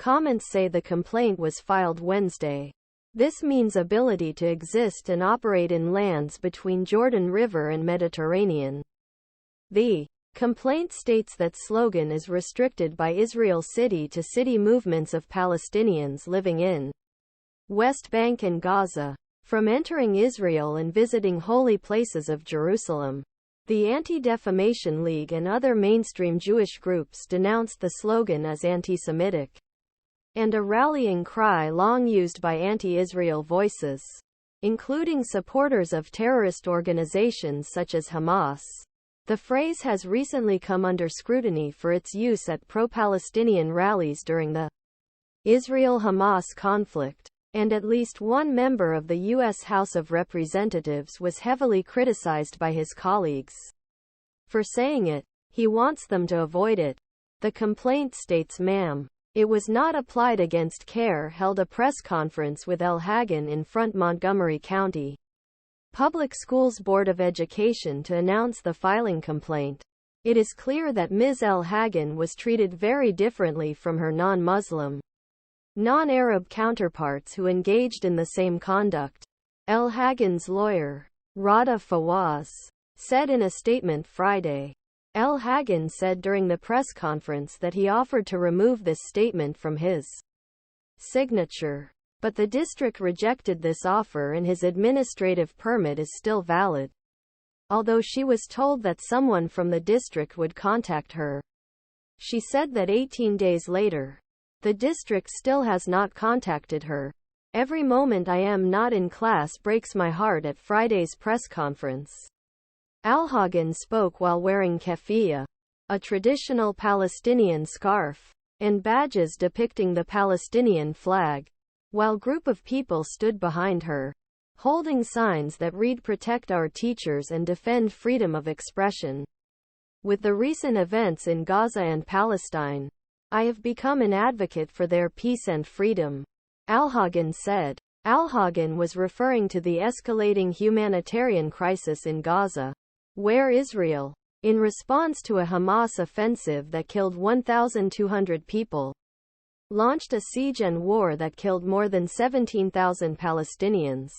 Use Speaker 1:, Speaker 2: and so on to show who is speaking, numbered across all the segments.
Speaker 1: Comments say the complaint was filed Wednesday. This means ability to exist and operate in lands between Jordan River and Mediterranean. The complaint states that slogan is restricted by Israel city-to-city movements of Palestinians living in West Bank and Gaza from entering Israel and visiting holy places of Jerusalem. The Anti-Defamation League and other mainstream Jewish groups denounced the slogan as anti-Semitic and a rallying cry long used by anti-Israel voices, including supporters of terrorist organizations such as Hamas. The phrase has recently come under scrutiny for its use at pro-Palestinian rallies during the Israel-Hamas conflict, and at least one member of the U.S. House of Representatives was heavily criticized by his colleagues for saying it. He wants them to avoid it. The complaint states, "Ma'am, it was not applied against CAIR," held a press conference with El-Haggan in front Montgomery County Public Schools Board of Education to announce the filing complaint. It is clear that Ms. El-Haggan was treated very differently from her non-Muslim, non-Arab counterparts who engaged in the same conduct. El-Haggan's lawyer, Rawda Fawaz, said in a statement Friday. El-Haggan said during the press conference that he offered to remove this statement from his signature, but the district rejected this offer and his administrative permit is still valid. Although she was told that someone from the district would contact her, she said that 18 days later, the district still has not contacted her. "Every moment I am not in class breaks my heart." At Friday's press conference, Al-Haggan spoke while wearing keffiyeh, a traditional Palestinian scarf, and badges depicting the Palestinian flag, while a group of people stood behind her, holding signs that read "Protect our teachers and defend freedom of expression." With the recent events in Gaza and Palestine, I have become an advocate for their peace and freedom, Al-Haggan said. Al-Haggan was referring to the escalating humanitarian crisis in Gaza, where Israel, in response to a Hamas offensive that killed 1,200 people, launched a siege and war that killed more than 17,000 Palestinians,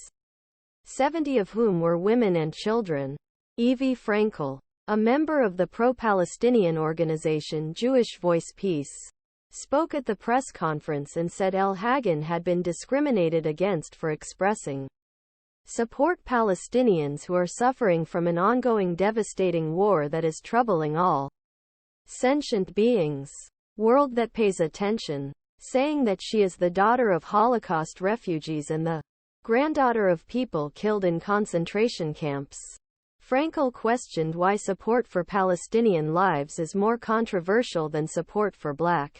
Speaker 1: 70 of whom were women and children. Evie Frankl, a member of the pro-Palestinian organization Jewish Voice Peace, spoke at the press conference and said El-Haggan had been discriminated against for expressing support Palestinians who are suffering from an ongoing devastating war that is troubling all sentient beings, world that pays attention, saying that she is the daughter of Holocaust refugees and the granddaughter of people killed in concentration camps. Frankl questioned why support for Palestinian lives is more controversial than support for Black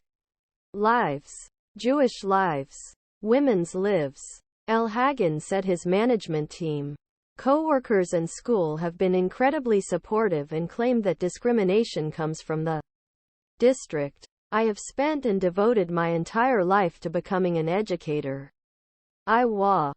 Speaker 1: lives, Jewish lives, women's lives. El-Haggan said his management team, co-workers and school have been incredibly supportive and claimed that discrimination comes from the district. "I have spent and devoted my entire life to becoming an educator. I was